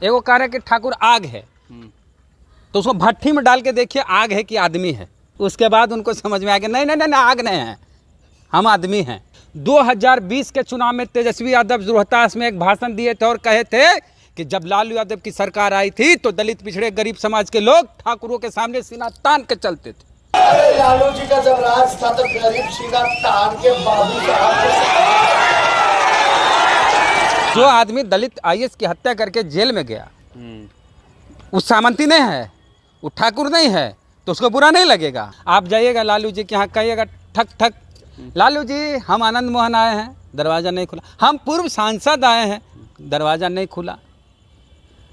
एगो कह रहे कि ठाकुर आग है, तो उसको भट्टी में डाल के देखिए आग है कि आदमी है। उसके बाद उनको समझ में आ गया नहीं नहीं नहीं, आग नहीं है, हम आदमी हैं। 2020 के चुनाव में तेजस्वी यादव रोहतास में एक भाषण दिए थे और कहे थे कि जब लालू यादव की सरकार आई थी तो दलित पिछड़े गरीब समाज के लोग ठाकुरों के सामने सीना तान के चलते थे। अरे लालू जी का जब राज था तो गरीब सीना तान के बाबू जो आदमी दलित आईएएस की हत्या करके जेल में गया वो सामंती नहीं है, वो ठाकुर नहीं है, तो उसको बुरा नहीं लगेगा। आप जाइएगा लालू जी के यहाँ, कहिएगा ठक ठक लालू जी हम आनंद मोहन आए हैं, दरवाज़ा नहीं खुला। हम पूर्व सांसद आए हैं, दरवाज़ा नहीं खुला।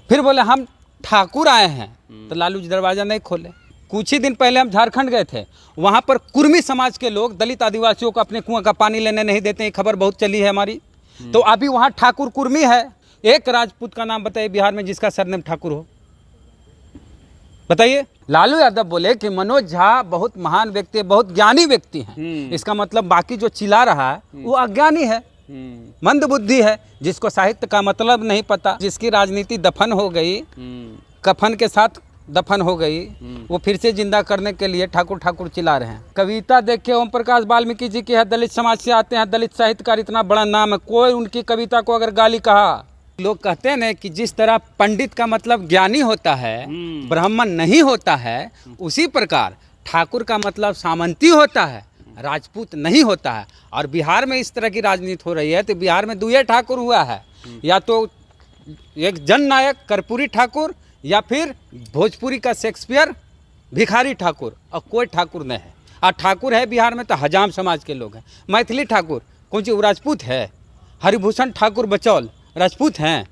फिर बोले हम ठाकुर आए हैं, तो लालू जी दरवाज़ा नहीं खोले। कुछ ही दिन पहले हम झारखंड गए थे, वहाँ पर कुर्मी समाज के लोग दलित आदिवासियों को अपने कुआं का पानी लेने नहीं देते, खबर बहुत चली है हमारी। तो अभी वहाँ ठाकुर कुर्मी है। एक राजपूत का नाम बताइए बिहार में जिसका सरनेम ठाकुर हो, बताइए। लालू यादव बोले कि मनोज झा बहुत महान व्यक्ति है, बहुत ज्ञानी व्यक्ति हैं। इसका मतलब बाकी जो चिल्ला रहा है वो अज्ञानी है, मंद बुद्धि है, जिसको साहित्य का मतलब नहीं पता, जिसकी राजनीति दफन हो गई, कफन के साथ दफन हो गई, वो फिर से जिंदा करने के लिए ठाकुर ठाकुर चिल्ला रहे हैं। कविता देखिए ओम प्रकाश वाल्मीकि जी की है, दलित समाज से आते हैं, दलित साहित्यकार इतना बड़ा नाम है, कोई उनकी कविता को अगर गाली कहा। लोग कहते हैं ना कि जिस तरह पंडित का मतलब ज्ञानी होता है, ब्राह्मण नहीं होता है, उसी प्रकार ठाकुर का मतलब सामंती होता है, राजपूत नहीं होता है। और बिहार में इस तरह की राजनीति हो रही है, तो बिहार में दुए ठाकुर हुआ है, या तो एक जननायक कर्पूरी ठाकुर या फिर भोजपुरी का शेक्सपियर भिखारी ठाकुर, और कोई ठाकुर नहीं है। और ठाकुर है बिहार में तो हजाम समाज के लोग हैं। मैथिली ठाकुर कौन सी राजपूत है? हरिभूषण ठाकुर बचौल राजपूत हैं,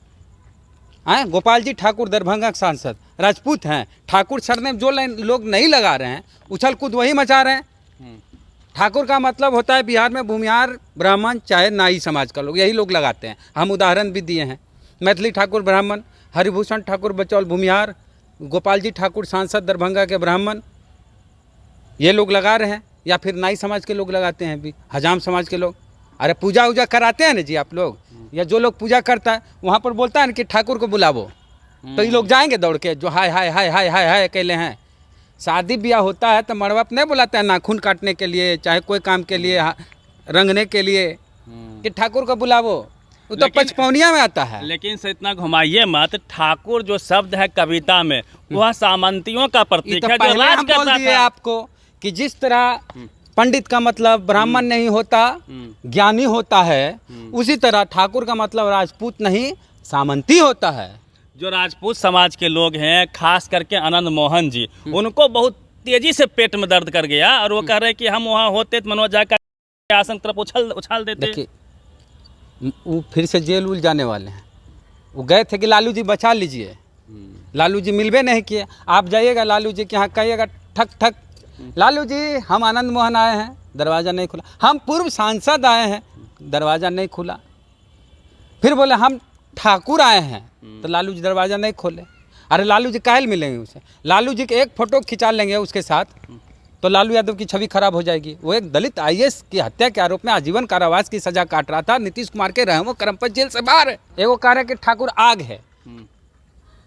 गोपाल जी ठाकुर दरभंगा के सांसद राजपूत हैं। ठाकुर सरनेम जो लोग नहीं लगा रहे हैं, उछल कूद वही मचा रहे हैं। ठाकुर का मतलब होता है बिहार में भूमिहार ब्राह्मण चाहे नाई समाज का लोग, यही लोग लगाते हैं। हम उदाहरण भी दिए हैं, मैथिली ठाकुर ब्राह्मण, हरिभूषण ठाकुर बचौल भूमिहार, गोपाल जी ठाकुर सांसद दरभंगा के ब्राह्मण, ये लोग लगा रहे हैं। या फिर नाई समाज के लोग लगाते हैं भी, हजाम समाज के लोग। अरे पूजा वूजा कराते हैं ना जी आप लोग, या जो लोग पूजा करता है वहाँ पर बोलता है ना कि ठाकुर को बुलावो, तो ये लोग जाएंगे दौड़ के, जो हाय हाय हाय हाय हाय हाय अकेले हैं। शादी ब्याह होता है तो मड़वा पर नहीं बुलाता है नाखून काटने के लिए, चाहे कोई काम के लिए, रंगने के लिए, कि ठाकुर को बुलावो, वो तो पचपौनिया में आता है। लेकिन से इतना घुमाइए मत, ठाकुर जो शब्द है कविता में वह सामंतियों का प्रतीक है, जो राज करता था। आपको कि जिस तरह पंडित का मतलब ब्राह्मण नहीं होता, ज्ञानी होता है, उसी तरह ठाकुर का मतलब राजपूत नहीं सामंती होता है। जो राजपूत समाज के लोग हैं, खास करके आनंद मोहन जी, उनको बहुत तेजी से पेट में दर्द कर गया, और वो कह रहे हैं कि हम वहाँ होते तो मनोज झा का आसन तरफ उछाल देते। देखिए वो फिर से जेल उल जाने वाले हैं। वो गए थे कि लालू जी बचा लीजिए, लालू जी मिलवे नहीं किए। आप जाइएगा लालू जी के यहाँ, कहिएगा ठक ठक लालू जी हम आनंद मोहन आए हैं, दरवाज़ा नहीं खुला। हम पूर्व सांसद आए हैं, दरवाज़ा नहीं खुला। फिर बोले हम ठाकुर आए हैं, तो लालू जी दरवाज़ा नहीं खोले। अरे लालू जी काहे मिलेंगे उसे? लालू जी के एक फ़ोटो खिंचा लेंगे उसके साथ, तो लालू यादव की छवि खराब हो जाएगी। वो एक दलित आईएएस की हत्या के आरोप में आजीवन कारावास की सजा काट रहा था, नीतीश कुमार के रहमो करम पर जेल से बाहर है। एगो कह रहे कि ठाकुर आग है,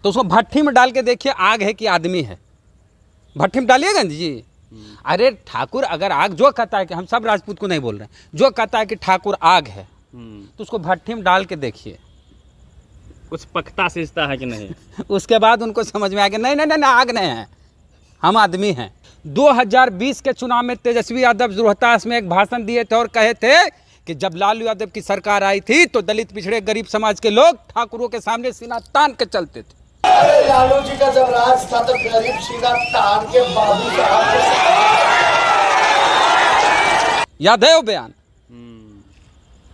तो उसको भट्टी में डाल के देखिए आग है कि आदमी है। भट्टी में डालिएगा जी। अरे ठाकुर अगर आग, जो कहता है कि हम सब राजपूत को नहीं बोल रहे हैं, जो कहता है कि ठाकुर आग है, तो उसको भट्टी में डाल के देखिए कुछ पकता सिजता है कि नहीं। उसके बाद उनको समझ में आ गया नहीं नहीं नहीं, आग नहीं है, हम आदमी हैं। 2020 के चुनाव में तेजस्वी यादव रोहतास में एक भाषण दिए थे और कहे थे कि जब लालू यादव की सरकार आई थी तो दलित पिछड़े गरीब समाज के लोग ठाकुरों के सामने सीना तान के चलते थे। अरे लालू जी का जब राज था तो गरीब सीना तान के बाबू याद है वो बयान?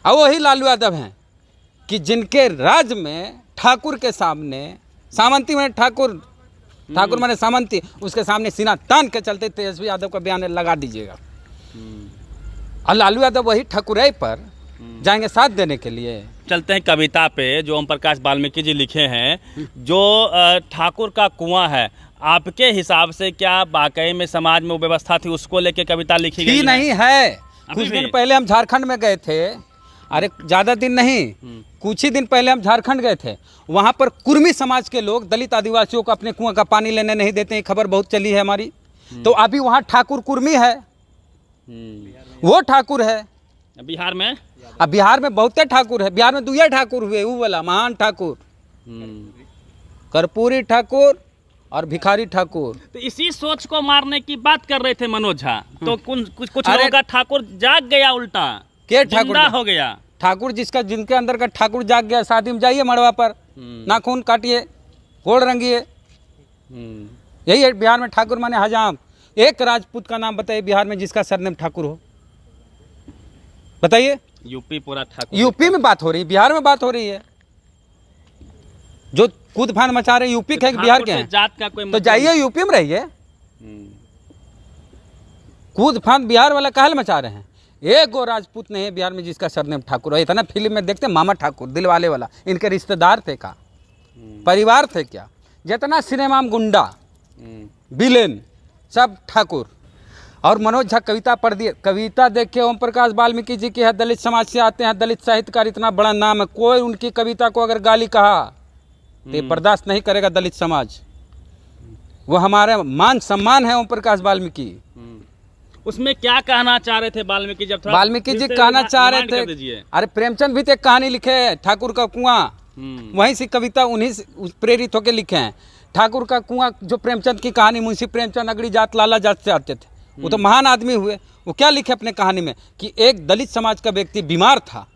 अब वही लालू यादव हैं कि जिनके राज में ठाकुर के सामने, सामंती में ठाकुर माने सामंती, उसके सामने सीना तान के चलते। तेजस्वी यादव का बयान लगा दीजिएगा। और लालू यादव वही ठकुराई पर जाएंगे साथ देने के लिए। चलते हैं कविता पे, जो ओम प्रकाश वाल्मीकि जी लिखे हैं, जो ठाकुर का कुआं है। आपके हिसाब से क्या वाकई में समाज में वो व्यवस्था थी, उसको लेके कविता लिखी गई नहीं है? कुछ दिन पहले हम झारखंड में गए थे, अरे ज़्यादा दिन नहीं, कुछ ही दिन पहले हम झारखंड गए थे। वहाँ पर कुर्मी समाज के लोग दलित आदिवासियों को अपने कुआं का पानी लेने नहीं देते हैं, खबर बहुत चली है हमारी। तो अभी वहाँ ठाकुर कुर्मी है, वो ठाकुर है। बिहार में अब बिहार में बहुत ठाकुर है, बिहार में दुइया ठाकुर हुए, वो वाला महान ठाकुर, कर्पूरी ठाकुर और भिखारी ठाकुर। तो इसी सोच को मारने की बात कर रहे थे मनोज झा। तो कुछ लोगों का ठाकुर जाग गया, उल्टा के ठाकुर जिंदा हो गया। ठाकुर जिनके अंदर का ठाकुर जाग गया, शादी में जाइए मड़वा पर, नाखून काटिए, गोड़ रंगिए। यही है बिहार में ठाकुर माने हजाम। एक राजपूत का नाम बताइए बिहार में जिसका सरनेम ठाकुर हो, बताइए। यूपी पूरा ठाकुर। यूपी में बात हो रही है, बिहार में बात हो रही है। जो कूद फान मचा रहे यूपी के बिहार के हैं, जात का कोई तो जाइए यूपी में रहिए। कूद फान बिहार वाला काहे मचा रहे हैं? एक गो राजपूत नहीं है बिहार में जिसका सरनेम ठाकुर है। इतना फिल्म में देखते मामा ठाकुर, दिलवाले वाला, इनके रिश्तेदार थे का, परिवार थे क्या? जितना सिनेमा में गुंडा विलेन सब ठाकुर। और मनोज झा कविता पढ़ दिए, कविता देख के ओम प्रकाश वाल्मीकि जी की है, दलित समाज से आते हैं, दलित साहित्यकार, इतना बड़ा नाम है, कोई उनकी कविता को अगर गाली कहा तो ये बर्दाश्त नहीं करेगा दलित समाज। वो हमारे मान सम्मान है ओम प्रकाश वाल्मीकि। उसमें क्या कहना चाह रहे थे वाल्मीकि? जब वाल्मीकि जी कहना चाह रहे थे, अरे प्रेमचंद भी तो एक कहानी लिखे है, ठाकुर का कुआं, वहीं से कविता उन्हीं से प्रेरित होकर लिखे हैं। ठाकुर का कुआं जो प्रेमचंद की कहानी, मुंशी प्रेमचंद अगड़ी जात लाला जात से आते थे, वो तो महान आदमी हुए। वो क्या लिखे अपने कहानी में कि एक दलित समाज का व्यक्ति बीमार था,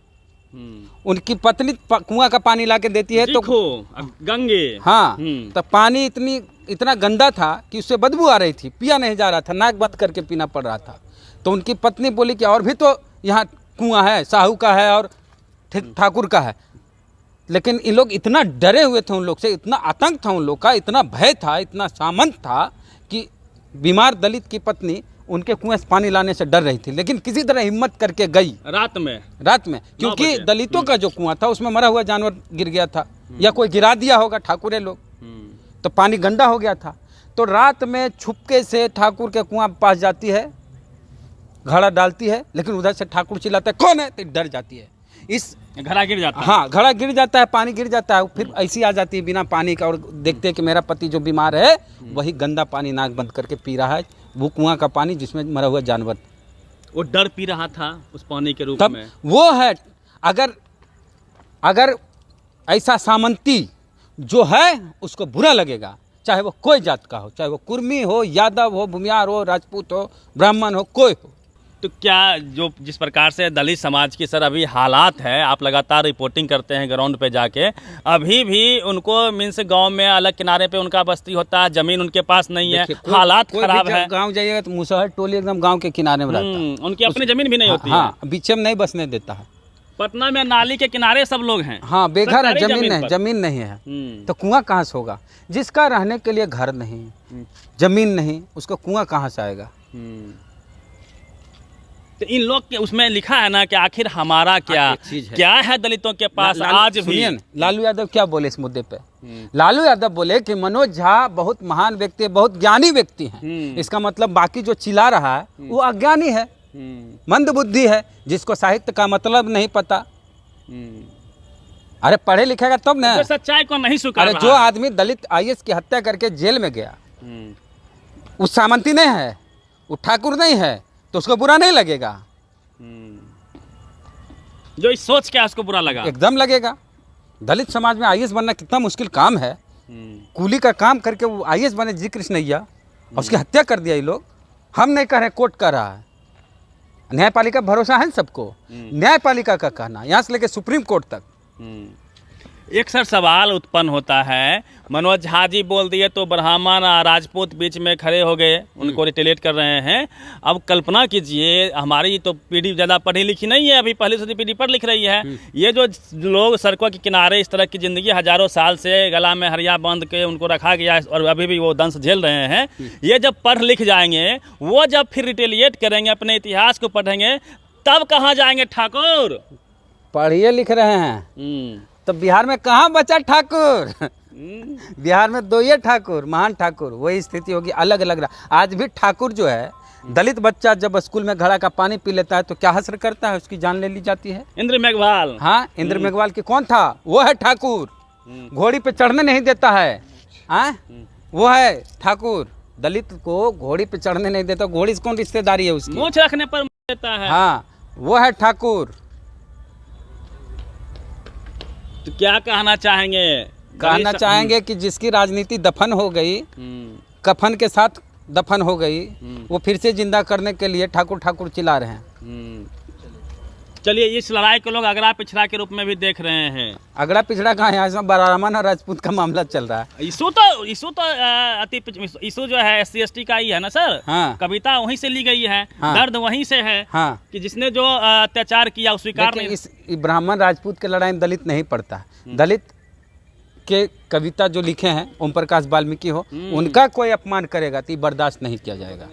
उनकी पत्नी कुआं का पानी ला के देती है तो गंगे, हाँ, तो पानी इतना गंदा था कि उससे बदबू आ रही थी, पिया नहीं जा रहा था, नाक बंद करके पीना पड़ रहा था। तो उनकी पत्नी बोली कि और भी तो यहाँ कुआं है, साहू का है और ठाकुर का है। लेकिन इन लोग इतना डरे हुए थे, उन लोग से इतना आतंक था, उन लोग का इतना भय था, इतना सामंत था कि बीमार दलित की पत्नी उनके कुएं से पानी लाने से डर रही थी, लेकिन किसी तरह हिम्मत करके गई रात में, क्योंकि दलितों का जो कुआं था उसमें मरा हुआ जानवर गिर गया था, या कोई गिरा दिया होगा ठाकुरे लोग, तो पानी गंदा हो गया था। तो रात में छुपके से ठाकुर के कुआं पास जाती है, घड़ा डालती है, लेकिन उधर से ठाकुर चिल्लाता है कौन है, तो डर जाती है, इस घड़ा गिर जाता है। हाँ, घड़ा गिर जाता है, पानी गिर जाता है, फिर ऐसी आ जाती है बिना पानी का, और देखते हैं कि मेरा पति जो बीमार है वही गंदा पानी नाक बंद करके पी रहा है, वो कुआं का पानी जिसमें मरा हुआ जानवर। वो डर पी रहा था उस पानी के रूप में। वो है, अगर ऐसा सामंती जो है उसको बुरा लगेगा, चाहे वो कोई जात का हो, चाहे वो कुर्मी हो, यादव हो, भूमियार हो, राजपूत हो, ब्राह्मण हो, कोई हो। तो क्या जो जिस प्रकार से दलित समाज की सर अभी हालात है, आप लगातार रिपोर्टिंग करते हैं ग्राउंड पे जाके, अभी भी उनको मीन्स गांव में अलग किनारे पे उनका बस्ती होता है, जमीन उनके पास नहीं है, हालात खराब है। गांव जाइएगा तो मुसहर टोली एकदम गांव के किनारे में रहता है, उनकी अपनी जमीन भी नहीं होती है, बीच में नहीं बसने देता है। पटना में नाली के किनारे सब लोग हैं, हाँ, बेघर है, जमीन नहीं है, तो कुआं कहाँ से होगा? जिसका रहने के लिए घर नहीं, जमीन नहीं, उसको कुआं कहाँ से आएगा? तो इन लोग के उसमें लिखा है ना कि आखिर हमारा क्या है दलितों के पास आज भी। लालू यादव क्या बोले इस मुद्दे पे? लालू यादव बोले कि मनोज झा बहुत महान व्यक्ति है, बहुत ज्ञानी व्यक्ति हैं। इसका मतलब बाकी जो चिल्ला रहा है वो अज्ञानी है, मंद बुद्धि है, जिसको साहित्य का मतलब नहीं पता। अरे पढ़े लिखेगा तब ना, सच्चाई को नहीं स्वीकार। अरे जो आदमी दलित IAS की हत्या करके जेल में गया, वो सामंती नहीं है, वो ठाकुर नहीं है, तो उसको बुरा नहीं लगेगा? जो इस सोच के उसको बुरा लगा, एकदम लगेगा। दलित समाज में IAS बनना कितना मुश्किल काम है, कूली का काम करके वो IAS बने जी कृष्णैया, और उसकी हत्या कर दिया ये लोग। हम नहीं कह रहे, कोर्ट कर रहा है, न्यायपालिका भरोसा है सबको, न्यायपालिका का कहना, यहाँ से लेकर सुप्रीम कोर्ट तक। एक सर सवाल उत्पन्न होता है, मनोज झा जी बोल दिए तो ब्राह्मण राजपूत बीच में खड़े हो गए, उनको रिटेलिएट कर रहे हैं। अब कल्पना कीजिए, हमारी तो पीढ़ी ज़्यादा पढ़ी लिखी नहीं है, अभी पहले से पीढ़ी पढ़ लिख रही है। ये जो लोग सड़कों के किनारे इस तरह की ज़िंदगी हज़ारों साल से गला में हरिया बांध के उनको रखा गया और अभी भी वो दंश झेल रहे हैं, ये जब पढ़ लिख जाएंगे, वो जब फिर रिटेलिएट करेंगे, अपने इतिहास को पढ़ेंगे, तब कहाँ जाएंगे ठाकुर? पढ़िए लिख रहे हैं तो बिहार में कहाँ बचा ठाकुर? बिहार में दो ही ठाकुर, महान ठाकुर, वही स्थिति होगी, अलग अलग। आज भी ठाकुर जो है दलित बच्चा जब स्कूल में घड़ा का पानी पी लेता है तो क्या हश्र करता है, उसकी जान ले ली जाती है। इंद्र मेघवाल। हाँ, इंद्र मेघवाल की कौन था? वो है ठाकुर। घोड़ी पे चढ़ने नहीं देता है। हाँ, वो है ठाकुर। दलित को घोड़ी पे चढ़ने नहीं देता। घोड़ी से कौन रिश्तेदारी है उसकी? मूंछ रखने पर देता है। हाँ, वो है ठाकुर। तो क्या कहना चाहेंगे? कहना चाहेंगे कि जिसकी राजनीति दफन हो गई, कफन के साथ दफन हो गई, वो फिर से जिंदा करने के लिए ठाकुर ठाकुर चिल्ला रहे हैं। चलिए, इस लड़ाई को लोग अगड़ा पिछड़ा के रूप में भी देख रहे हैं। अगड़ा पिछड़ा कहाँ है? इसमें ब्राह्मण और राजपूत का मामला चल रहा है। इशू तो इशू जो है SC/ST का ही है ना सर। हाँ। कविता वहीं से ली गई है। हाँ। दर्द वहीं से है। हाँ, कि जिसने जो अत्याचार किया उस स्वीकार नहीं। इस ब्राह्मण राजपूत के लड़ाई में दलित नहीं पड़ता है। दलित के कविता जो लिखे हैं ओम प्रकाश वाल्मीकि हो, उनका कोई अपमान करेगा तो ये बर्दाश्त नहीं किया जाएगा।